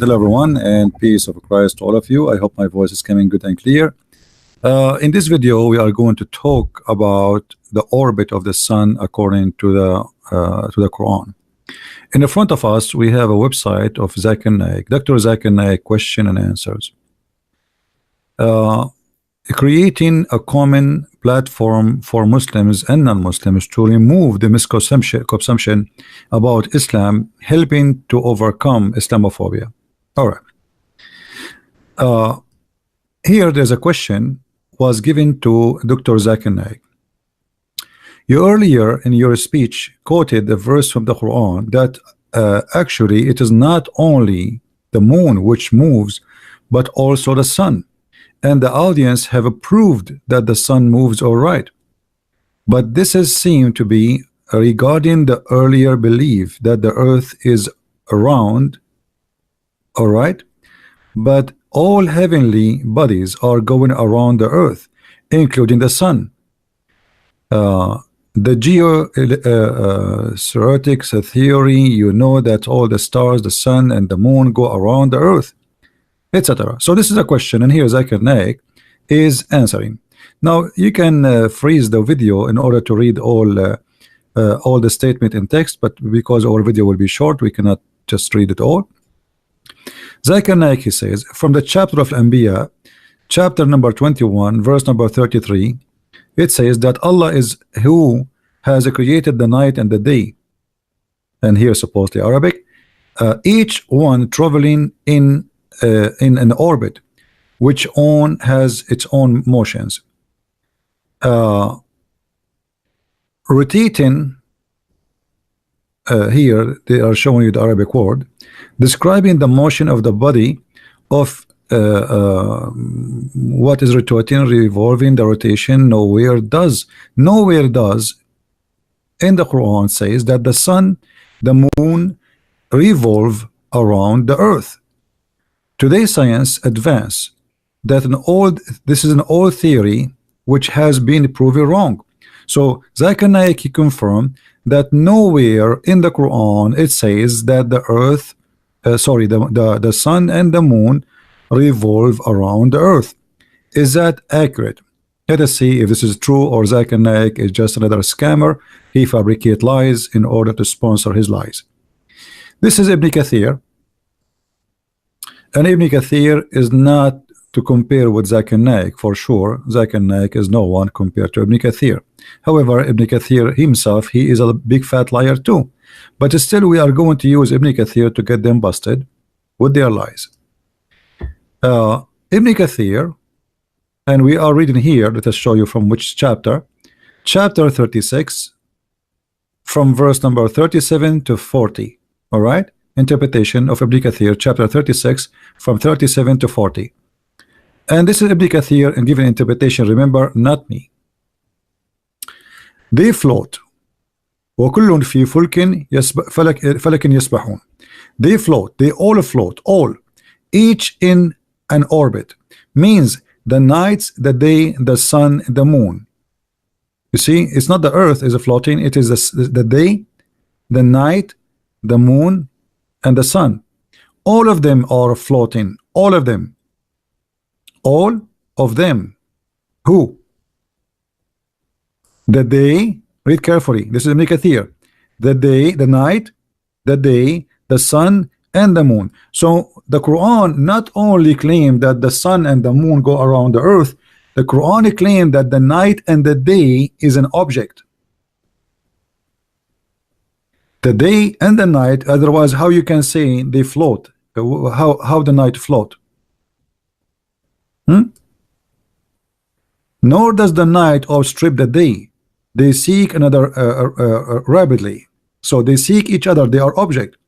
right, hello everyone, and peace of Christ to all of you. I hope my voice is coming good and clear. In this video, we are going to talk about the orbit of the sun according to the Quran. In the front of us, we have a website of Zakir Naik, Dr. Zakir Naik, question and answers. Creating a common platform for Muslims and non-Muslims to remove the misconception about Islam, helping to overcome Islamophobia. All right. Here there's a question was given to Dr. Zakir Naik. You earlier in your speech quoted the verse from the Quran that actually it is not only the moon which moves, but also the sun. And the audience have approved that the sun moves all right. But this has seemed to be regarding the earlier belief that the earth is around, all right, but all heavenly bodies are going around the earth, including the sun. The geotheoretics theory, you know that all the stars, the sun and the moon go around the earth, etc. So this is a question, and here Zakir Naik is answering. Now you can freeze the video in order to read all the statement in text, but because our video will be short, we cannot just read it all. Zakir Naik, he says, from the chapter of Anbiya, chapter number 21, verse number 33, it says that Allah is who has created the night and the day, and here supposedly Arabic, each one traveling in an orbit which has its own motions, rotating. Here they are showing you the Arabic word describing the motion of the body of what is rotating, revolving. The rotation nowhere does in the Quran says that the sun, the moon revolve around the earth. Today science advance that this is an old theory which has been proven wrong. So Zakir Naik confirmed that nowhere in the Quran it says that the earth, the sun and the moon revolve around the earth. Is that accurate? Let us see if this is true, or Zakir Naik is just another scammer. He fabricates lies in order to sponsor his lies. This is Ibn Kathir. And Ibn Kathir is not to compare with Zakir Naik for sure. Zakir Naik is no one compared to Ibn Kathir. However, Ibn Kathir himself, he is a big fat liar too. But still we are going to use Ibn Kathir to get them busted with their lies. Ibn Kathir, and we are reading here, let us show you from which chapter. Chapter 36 from verse number 37 to 40. All right, interpretation of Ibn Kathir, chapter 36 from 37 to 40. And this is Ibn Kathir and given interpretation, remember, not me. They float. وَكُلٌّ فِي فُلْكٍ فَلَكٍ يَسْبَحُونَ. They float, they all float, all, each in an orbit, means the nights, the day, the sun, the moon. You see, it's not the earth is floating, it is the day, the night, the moon and the sun. All of them are floating, all of them. All of them. Who? The day, read carefully, this is Ibn Kathir. The day, the night, the day, the sun and the moon. So the Quran not only claimed that the sun and the moon go around the earth, the Quran claimed that the night and the day is an object. The day and the night, otherwise how you can say they float? How the night float? Nor does the night outstrip the day. They seek another rapidly. So they seek each other, they are object.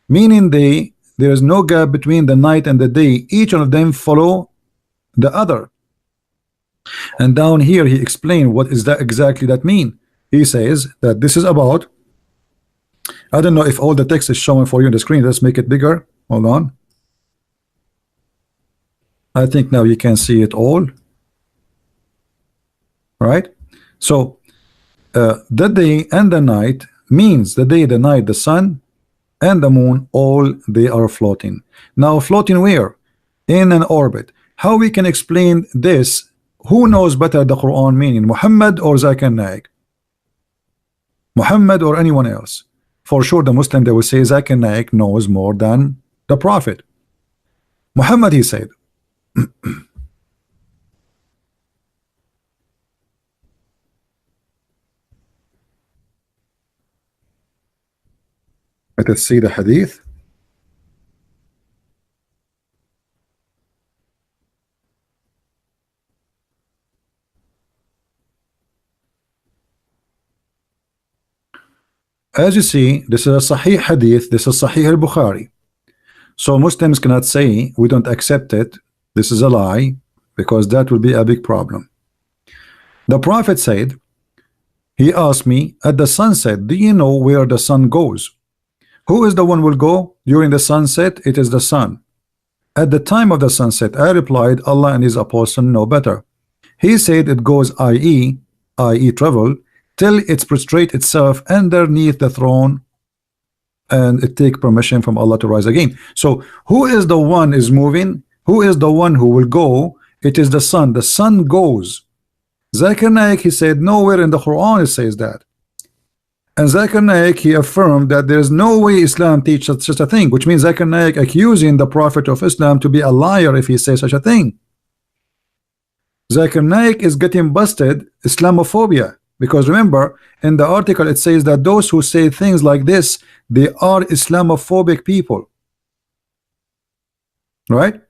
Meaning there is no gap between the night and the day. Each of them follow the other. And down here he explained what is that exactly that mean. He says that this is about, I don't know if all the text is showing for you on the screen. Let's make it bigger. Hold on. I think now you can see it all. Right? So the day and the night means the day, the night, the sun and the moon, all they are floating. Now floating where? In an orbit. How we can explain this? Who knows better the Quran meaning, Muhammad or Zakir Naik? Muhammad or anyone else? For sure the Muslim, they will say Zakir Naik knows more than the Prophet. Muhammad, he said, let us see the hadith. As you see, this is a Sahih hadith, this is Sahih al-Bukhari. So Muslims cannot say we don't accept it, this is a lie, because that will be a big problem. The Prophet said, he asked me at the sunset, do you know where the sun goes? Who is the one will go during the sunset? It is the sun. At the time of the sunset, I replied, Allah and his apostle know better. He said it goes i.e. travel till it prostrate itself underneath the throne and it take permission from Allah to rise again. So who is the one is moving? Who is the one who will go? It is the sun. The sun goes. Zakir Naik, he said nowhere in the Quran it says that. And Zakir Naik, he affirmed that there is no way Islam teaches such a thing, which means Zakir Naik accusing the Prophet of Islam to be a liar if he says such a thing. Zakir Naik is getting busted Islamophobia, because remember in the article it says that those who say things like this, they are Islamophobic people, right?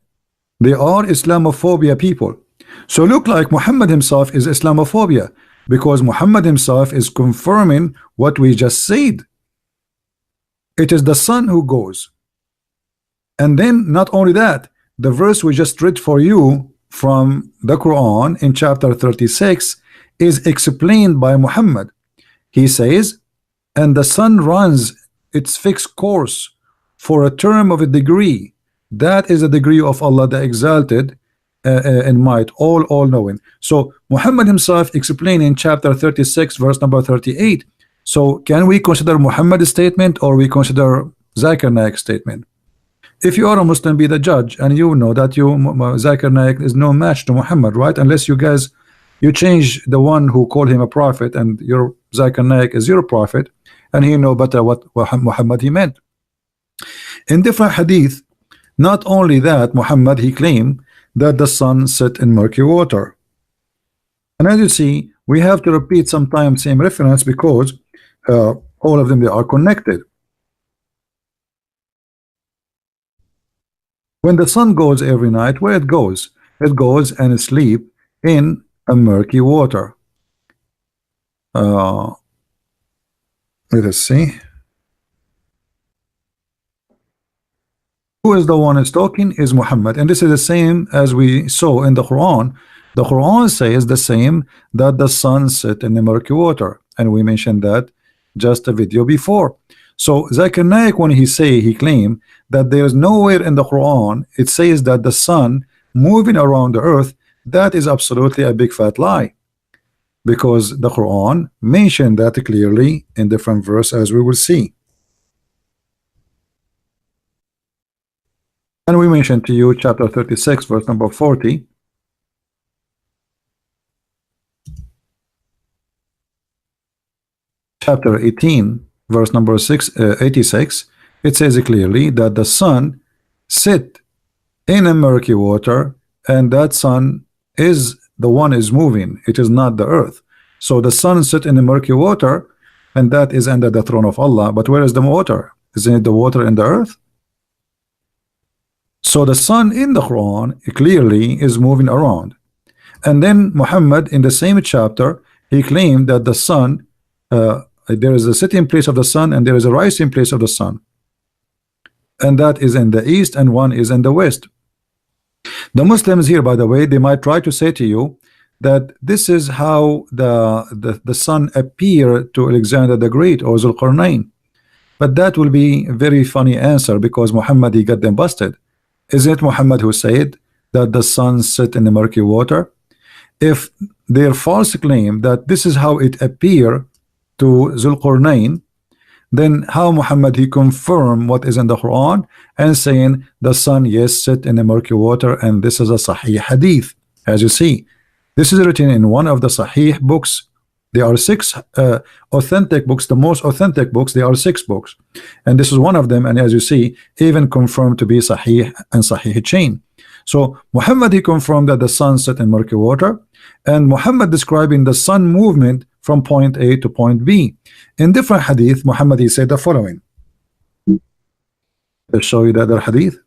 They are Islamophobia people. So look like Muhammad himself is Islamophobia, because Muhammad himself is confirming what we just said. It is the sun who goes. And then not only that, the verse we just read for you from the Quran in chapter 36 is explained by Muhammad. He says, and the sun runs its fixed course for a term of a degree. That is a degree of Allah the exalted in might, all knowing. So Muhammad himself explained in chapter 36 verse number 38. So can we consider Muhammad's statement or we consider Zakir Naik's statement? If you are a Muslim, be the judge, and you know that Zakir Naik is no match to Muhammad, right? Unless you guys change the one who called him a prophet, and your Zakir Naik is your prophet, and he know better what Muhammad he meant. In different hadith, not only that, Muhammad he claimed that the sun set in murky water. And as you see, we have to repeat sometimes same reference because all of them they are connected. When the sun goes every night, where it goes and sleep in a murky water. Let us see. Who is the one is talking is Muhammad, and this is the same as we saw in the Quran. The Quran says the same, that the sun set in the murky water, and we mentioned that just a video before. So Zakir Naik, when he claimed that there is nowhere in the Quran it says that the sun moving around the earth, that is absolutely a big fat lie, because the Quran mentioned that clearly in different verse, as we will see. And we mentioned to you chapter 36 verse number 40. Chapter 18 verse number 86, it says clearly that the sun sit in a murky water, and that sun is the one is moving, it is not the earth. So the sun sit in the murky water, and that is under the throne of Allah. But where is the water? Isn't it the water in the earth? So the sun in the Quran clearly is moving around. And then Muhammad in the same chapter, he claimed that the sun, there is a sitting place of the sun and there is a rising place of the sun, and that is in the east and one is in the west. The Muslims here, by the way, they might try to say to you that this is how the sun appeared to Alexander the Great or Zulqarnain, but that will be a very funny answer, because Muhammad he got them busted. Isn't it Muhammad who said that the sun set in the murky water? If their false claim that this is how it appeared to Zulqarnain, then how Muhammad he confirm what is in the Quran and saying the sun yes sit in the murky water, and this is a Sahih hadith. As you see, this is written in one of the Sahih books. There are 6 authentic books, the most authentic books. There are 6 books, and this is one of them, and as you see, even confirmed to be Sahih and Sahih chain. So Muhammad he confirmed that the sun set in murky water, and Muhammad describing the sun movement from point A to point B. In different hadith, Muhammad he said the following. Let's show you the other hadith.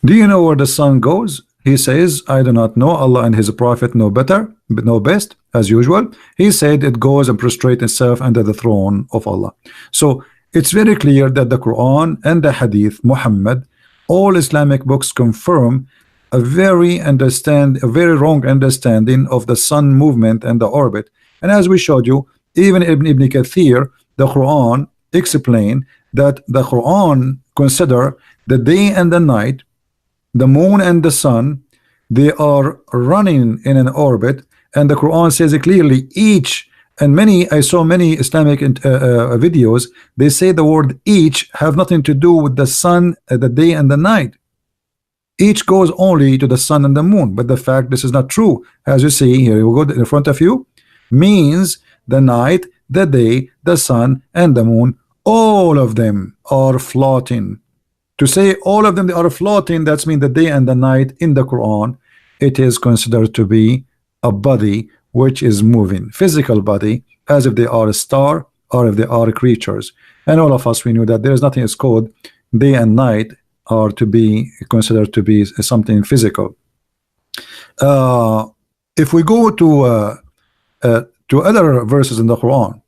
Do you know where the sun goes? He says, I do not know. Allah and his prophet know better, but know best, as usual. He said it goes and prostrate itself under the throne of Allah. So it's very clear that the Quran and the Hadith, Muhammad, all Islamic books confirm a very wrong understanding of the sun movement and the orbit. And as we showed you, even Ibn Kathir, the Quran explained that the Quran consider the day and the night, the moon and the sun, they are running in an orbit, and the Quran says it clearly. Each and I saw many Islamic videos, they say the word each have nothing to do with the sun, the day and the night. Each goes only to the sun and the moon, but the fact this is not true. As you see here, you go in front of you, means the night, the day, the sun and the moon, all of them are floating. To say all of them they are floating, that's mean the day and the night in the Quran, it is considered to be a body which is moving, physical body, as if they are a star or if they are creatures. And all of us, we knew that there is nothing is called day and night are to be considered to be something physical. If we go to other verses in the Quran,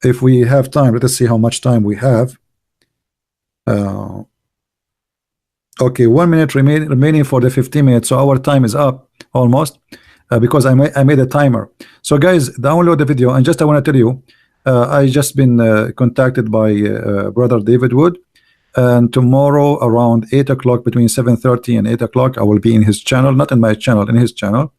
if we have time, let us see how much time we have. Okay, 1 minute remaining for the 15 minutes, so our time is up almost, because I made a timer. So guys, download the video. And just I want to tell you, I just been contacted by brother David Wood, and tomorrow around 8 o'clock, between 7:30 and 8 o'clock, I will be in his channel, not in my channel, in his channel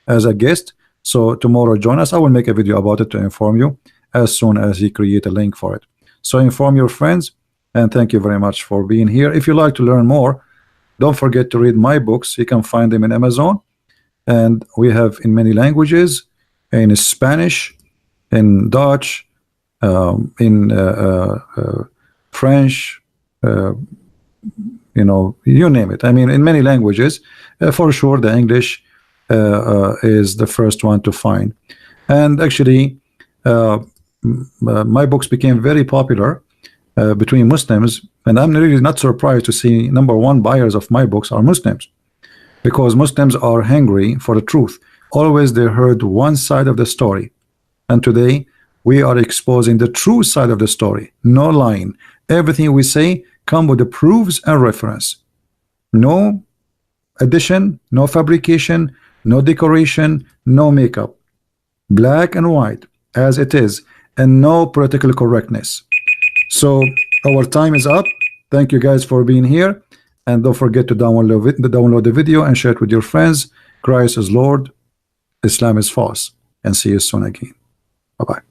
as a guest. So tomorrow join us. I will make a video about it to inform you as soon as he create a link for it. So inform your friends, and thank you very much for being here. If you like to learn more, don't forget to read my books. You can find them in Amazon, and we have in many languages, in Spanish, in Dutch, in French, you know, you name it. I mean, in many languages. For sure the English is the first one to find. And actually my books became very popular between Muslims, and I'm really not surprised to see #1 buyers of my books are Muslims, because Muslims are hungry for the truth. Always they heard one side of the story, and today we are exposing the true side of the story. No lying. Everything we say come with the proofs and reference. No addition, no fabrication, no decoration, no makeup. Black and white as it is, and no political correctness. So our time is up. Thank you guys for being here, and don't forget to download the video and share it with your friends. Christ is Lord, Islam is false, and see you soon again. Bye-bye.